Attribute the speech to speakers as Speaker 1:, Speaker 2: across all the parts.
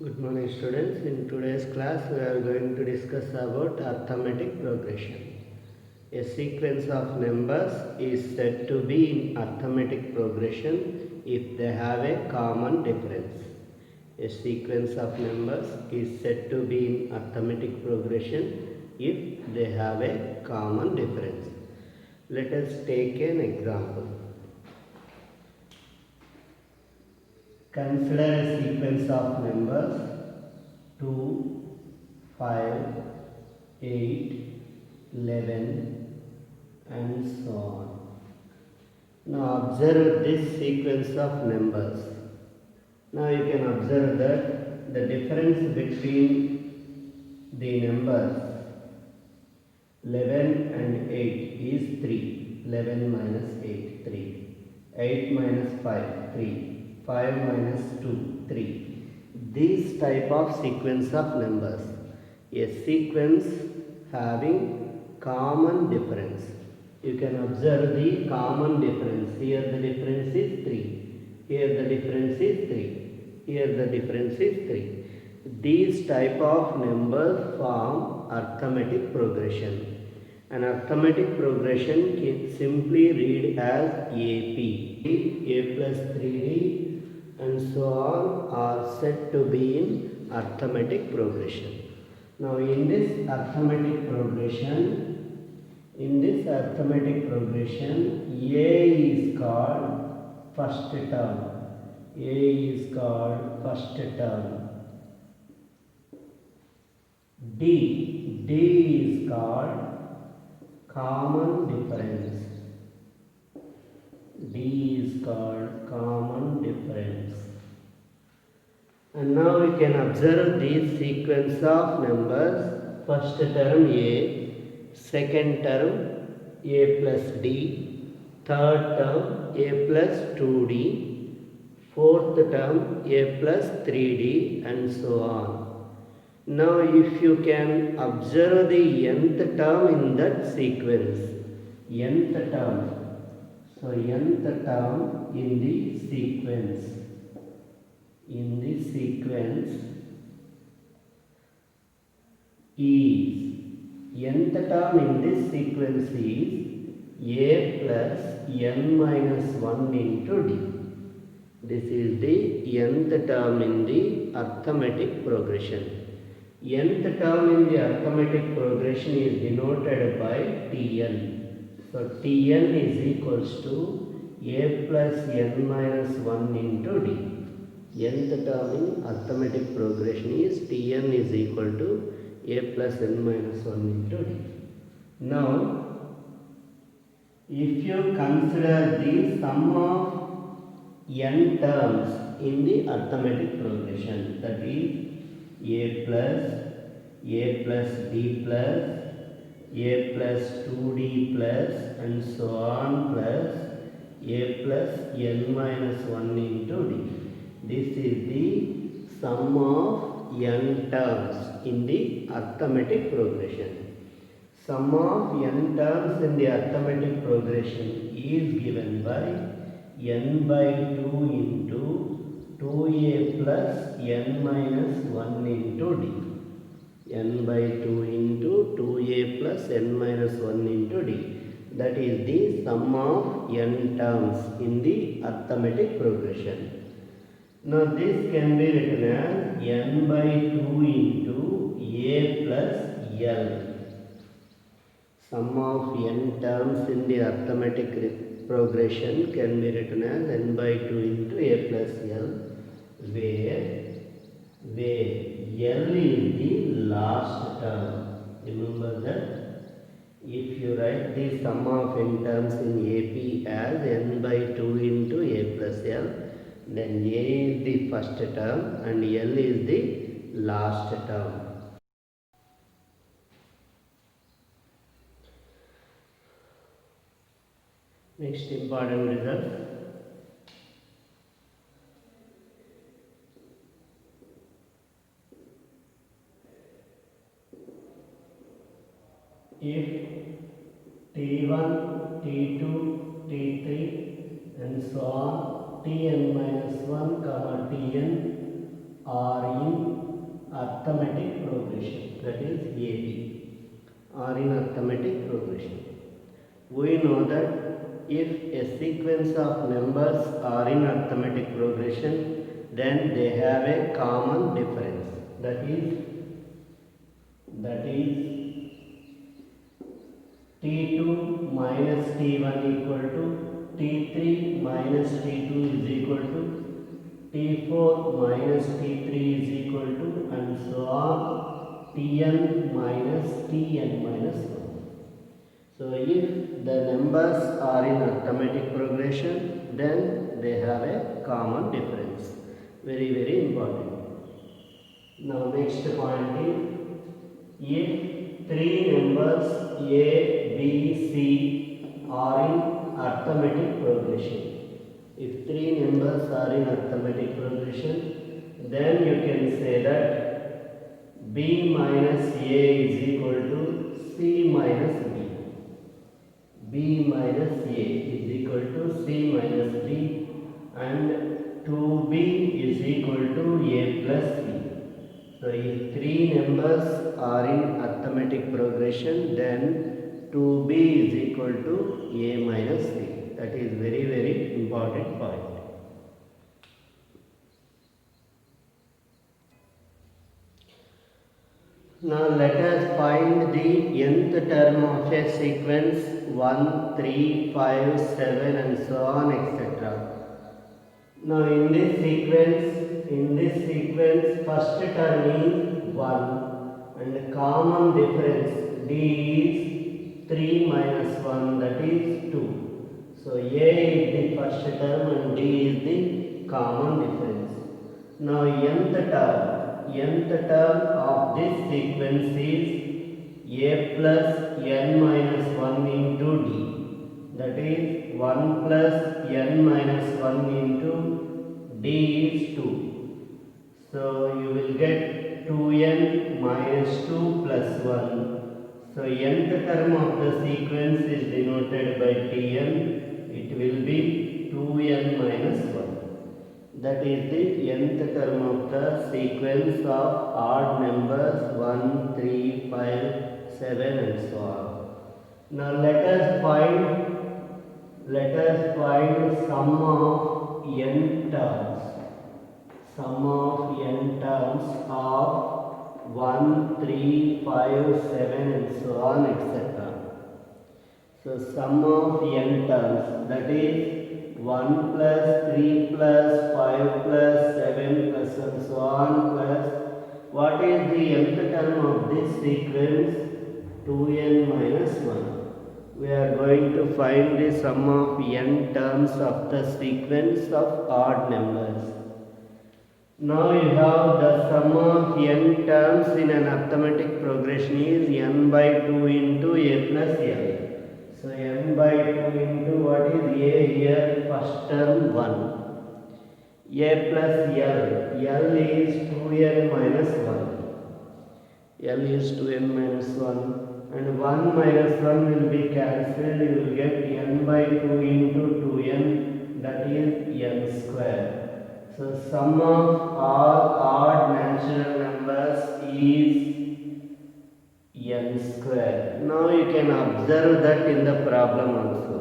Speaker 1: Good morning students. In today's class we are going to discuss about arithmetic progression. A sequence of numbers is said to be in arithmetic progression if they have a common difference. A sequence of numbers is said to be in arithmetic progression if they have a common difference. Let us take an example. Consider a sequence of numbers 2, 5, 8, 11 and so on. Now observe this sequence of numbers. Now you can observe that the difference between the numbers 11 and 8 is 3. 11 minus 8, 3. 8 minus 5, 3. 5 minus 2, 3. These type of sequence of numbers. A sequence having common difference. You can observe the common difference. Here the difference is 3. Here the difference is 3. Here the difference is 3. These type of numbers form arithmetic progression. An arithmetic progression can simply read as AP. A plus 3D and so on are said to be in arithmetic progression. Now in this arithmetic progression, A is called first term. A is called first term. D is called common difference. D is called common difference. And now we can observe this sequence of numbers. First term A, second term A plus D, third term A plus 2D, fourth term A plus 3D and so on. Now if you can observe the nth term in that sequence, nth term. So nth term in the sequence is nth term in this sequence is A plus n minus 1 into D. This is the nth term in the arithmetic progression. Nth term in the arithmetic progression is denoted by Tn. So Tn is equals to A plus n minus 1 into D. Nth term in arithmetic progression is Tn is equal to A plus n minus 1 into D. Now, if you consider the sum of n terms in the arithmetic progression, that is A plus D plus A plus 2D plus and so on plus A plus n minus 1 into D. This is the sum of n terms in the arithmetic progression. Sum of n terms in the arithmetic progression is given by n by 2 into 2a plus n minus 1 into D. N by 2 into 2a plus n minus 1 into D. That is the sum of n terms in the arithmetic progression. Now this can be written as n by 2 into a plus l. Sum of n terms in the arithmetic progression can be written as n by 2 into a plus l, where L is the last term. Remember that if you write the sum of n terms in AP as n by 2 into a plus l, then a is the first term and l is the last term. Next important result. If T1, T2, T3 and so on, Tn minus 1, Tn are in arithmetic progression, that is AB, or in arithmetic progression. We know that if a sequence of numbers are in arithmetic progression, then they have a common difference. That is T2 minus T1 equal to T3 minus T2 is equal to T4 minus T3 is equal to, and so on, Tn minus Tn minus 1. So if the numbers are in arithmetic progression, then they have a common difference. Very, very important. Now next point is, if three numbers A, B, C are in arithmetic progression. If three numbers are in arithmetic progression, then you can say that B minus A is equal to C minus B. B minus A is equal to C minus B, and 2B is equal to A plus B. So if three numbers are in arithmetic progression, then 2B is equal to A minus C. That is very, very important point. Now let us find the nth term of a sequence 1, 3, 5, 7 and so on, etc. Now in this sequence first term is 1 and the common difference D is 3 minus 1, that is 2. So A is the first term and D is the common difference. Now nth term of this sequence is A plus n minus 1 into D. That is 1 plus n minus 1 into D is 2. So you will get 2n minus 2 plus 1. So nth term of the sequence is denoted by Tn. It will be 2n minus 1. That is the nth term of the sequence of odd numbers 1, 3, 5, 7 and so on. Now let us find sum of n terms. Sum of n terms of 1, 3, 5, 7 and so on, etc. So sum of n terms, that is 1 plus 3 plus 5 plus 7 plus and so on, plus what is the nth term of this sequence? 2n minus 1. We are going to find the sum of n terms of the sequence of odd numbers. Now you have the sum of n terms in an arithmetic progression is n by 2 into a plus l. So n by 2 into what is a here? First term 1. A plus l. L is 2n minus 1. L is 2n minus 1. And 1 minus 1 will be cancelled. You will get n by 2 into 2n, that is n square. So sum of all odd natural numbers is n square. Now you can observe that in the problem also.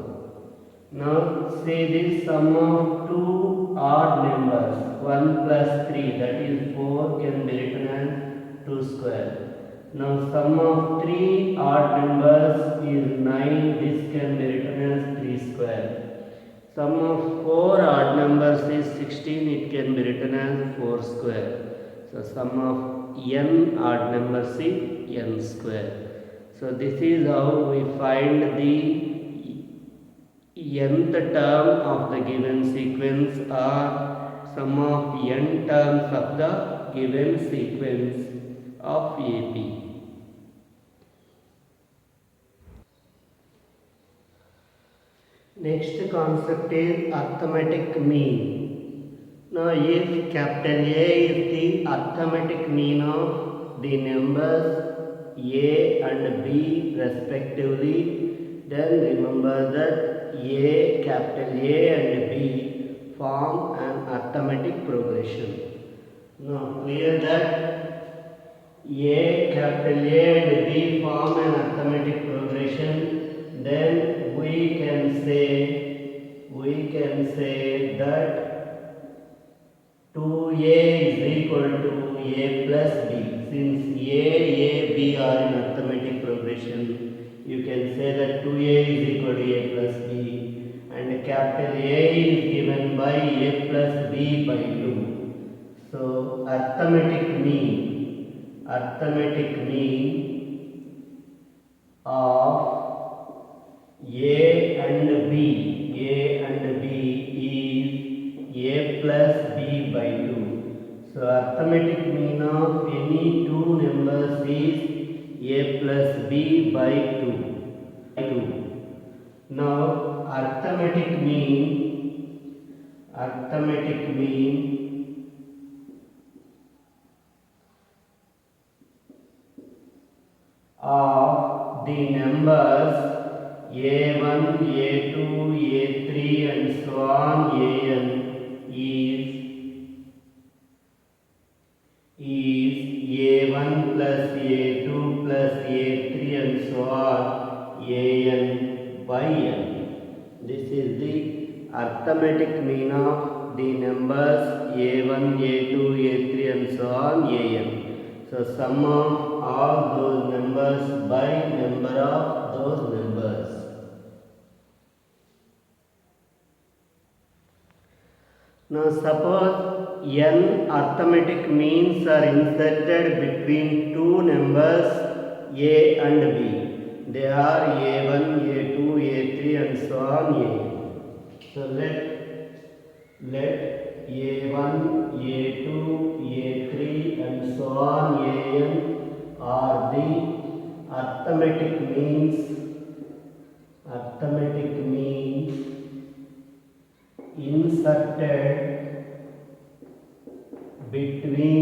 Speaker 1: Now say this sum of two odd numbers 1 plus 3, that is 4, can be written as 2 square. Now sum of 3 odd numbers is 9, this can be written as 3 square. Sum of 4 odd numbers is 16, it can be written as 4 square. So sum of n odd numbers is n square. So this is how we find the nth term of the given sequence or sum of n terms of the given sequence of AP. Next concept is arithmetic mean. Now if capital A is the arithmetic mean of the numbers A and B respectively, then remember that capital A and B form an arithmetic progression. Now clear that A, capital A and B form an arithmetic progression, then we can say that 2A is equal to A plus B. Since A, B are in arithmetic progression, you can say that 2A is equal to A plus B, and capital A is given by A plus B by 2. So arithmetic mean of A and B is A plus B by 2. So arithmetic mean of any two numbers is A plus B by 2. Now arithmetic mean of the numbers A1, A2, A3 and so on An is A1 plus A2 plus A3 and so on An by n. This is the arithmetic mean of the numbers A1, A2, A3 and so on An. So sum of all those numbers by number of those numbers. Now suppose n arithmetic means are inserted between two numbers A and B. They are A1, A2, A3 and so on A. So let A1, A2, A3 and so on An are the arithmetic means inserted between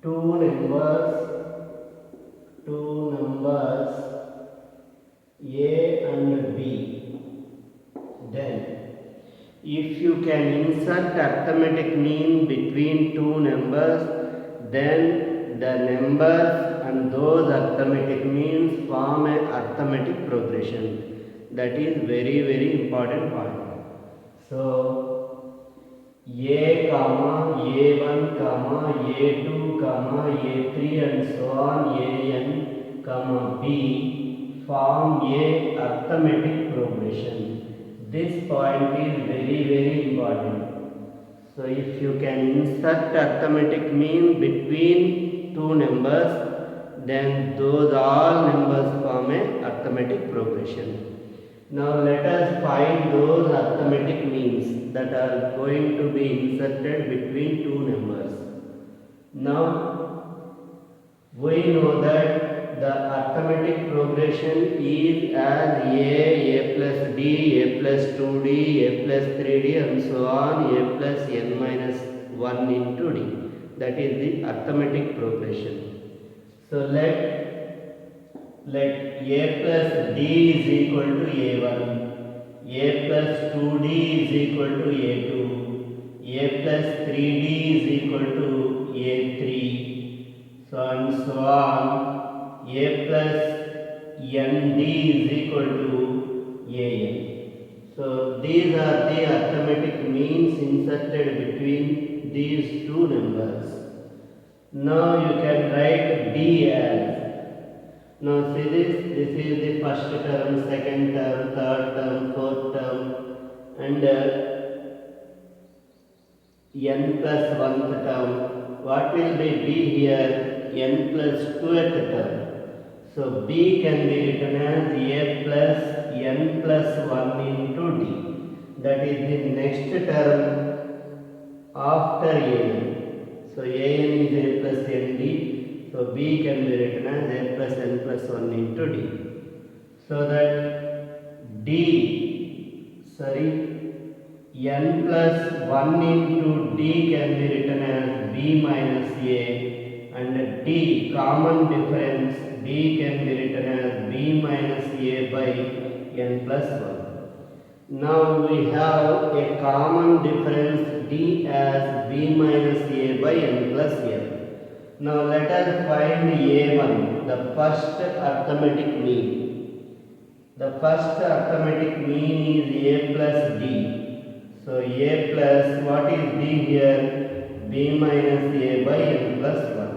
Speaker 1: two numbers A and B. Then if you can insert arithmetic mean between two numbers, then the numbers and those arithmetic means form an arithmetic progression. That is very, very important point. So A comma A1 comma A2 comma A3 and so on An comma B form a arithmetic progression. This point is very, very important. So if you can insert arithmetic mean between two numbers, then those all numbers form a arithmetic progression. Now let us find those arithmetic means that are going to be inserted between two numbers. Now we know that the arithmetic progression is as A plus D, A plus 2D, A plus 3D and so on, A plus n minus 1 into D. That is the arithmetic progression. So let A plus D is equal to A1, A plus 2D is equal to A2, A plus 3D is equal to A3, so and so on, A plus ND is equal to AN. So these are the arithmetic means inserted between these two numbers. Now you can write D as, now see this is the first term, second term, third term, fourth term and n plus 1th term. What will be B here? N plus 2th term. So B can be written as A plus n plus 1 into D. That is the next term after An. So An is A plus ND. So B can be written as A plus n plus 1 into D. So that n plus 1 into D can be written as B minus A, and D common difference D can be written as B minus A by n plus 1. Now we have a common difference D as B minus A by n plus n. Now let us find A1, the first arithmetic mean. The first arithmetic mean is A plus D. So A plus, what is D here? B minus A by n plus 1.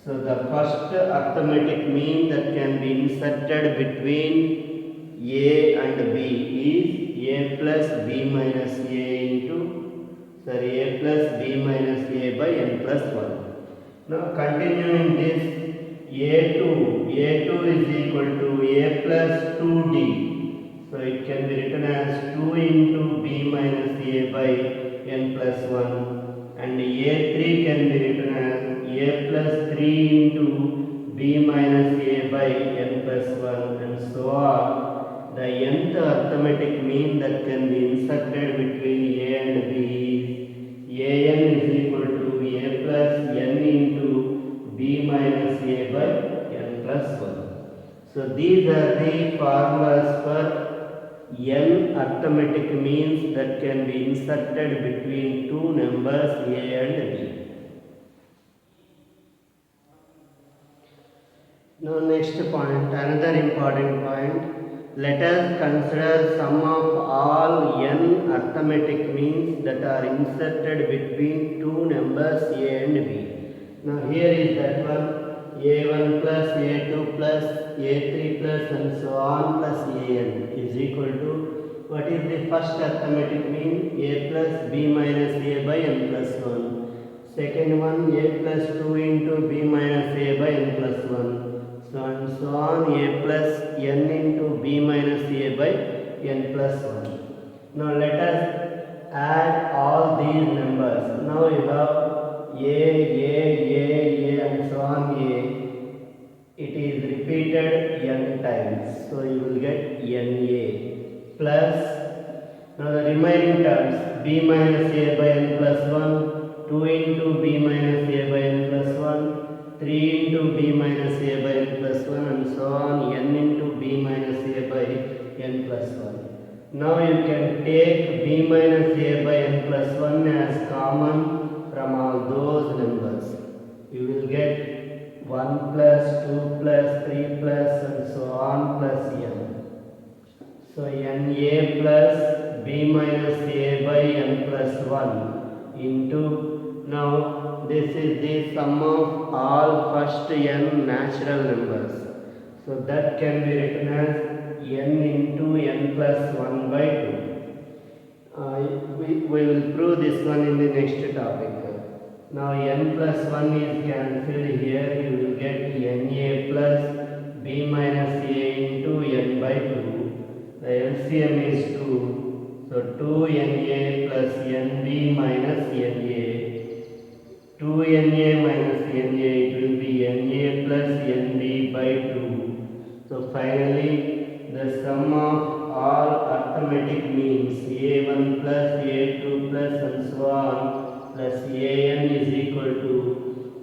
Speaker 1: So the first arithmetic mean that can be inserted between A and B is A plus B minus A A plus B minus A by n plus 1. Now continuing this, A2 is equal to A plus 2D. So it can be written as 2 into B minus A by n plus 1. And A3 can be written as A plus 3 into B minus A by n plus 1, and so on. The nth arithmetic mean that can be inserted between A and B is An is equal to A plus n into B minus A by n plus 1. So these are the formulas for n arithmetic means that can be inserted between two numbers A and B. Now next point, another important point. Let us consider sum of all n arithmetic means that are inserted between two numbers A and B. Now here is that one, A1 plus A2 plus A3 plus and so on plus An is equal to, what is the first arithmetic mean? A plus B minus A by n plus 1. Second one, A plus 2 into B minus A by n plus 1. So and so on, A plus n into B minus A by n plus 1. Now let us add all these numbers. Now you have A and so on A. It is repeated n times. So you will get NA plus, now the remaining terms, B minus A by n plus 1, 2 into B minus A by n plus 1, 3 into B minus A by n plus 1 and so on, n into B minus A by n plus 1. Now you can take B minus A by n plus 1 as common from all those numbers. You will get 1 plus, 2 plus, 3 plus and so on plus n. So NA plus B minus A by n plus 1 into, now this is the sum of all first n natural numbers. So that can be written as n into n plus 1 by 2. We will prove this one in the next topic. Now n plus 1 is cancelled here, you will get NA plus B minus A into n by 2. The LCM is 2. So 2NA plus NB minus NA. 2NA minus NA, it will be NA plus NB by 2. So finally, the sum of all arithmetic means A1 plus A2 plus and so on plus An is equal to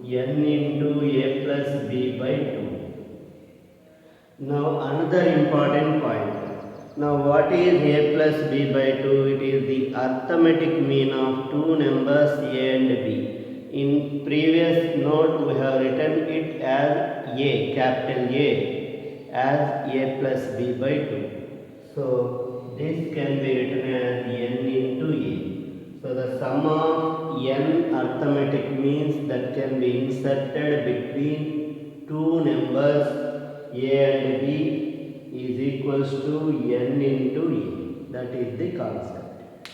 Speaker 1: n into A plus B by 2. Now another important point. Now what is A plus B by 2? It is the arithmetic mean of two numbers A and B. In previous note we have written it as A, capital A, as A plus B by 2. So this can be written as n into A. So the sum of n arithmetic means that can be inserted between two numbers A and B is equals to n into A. That is the concept.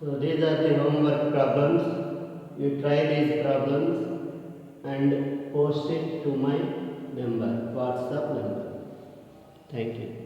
Speaker 1: So these are the homework problems. You try these problems and post it to my number, WhatsApp number. Thank you.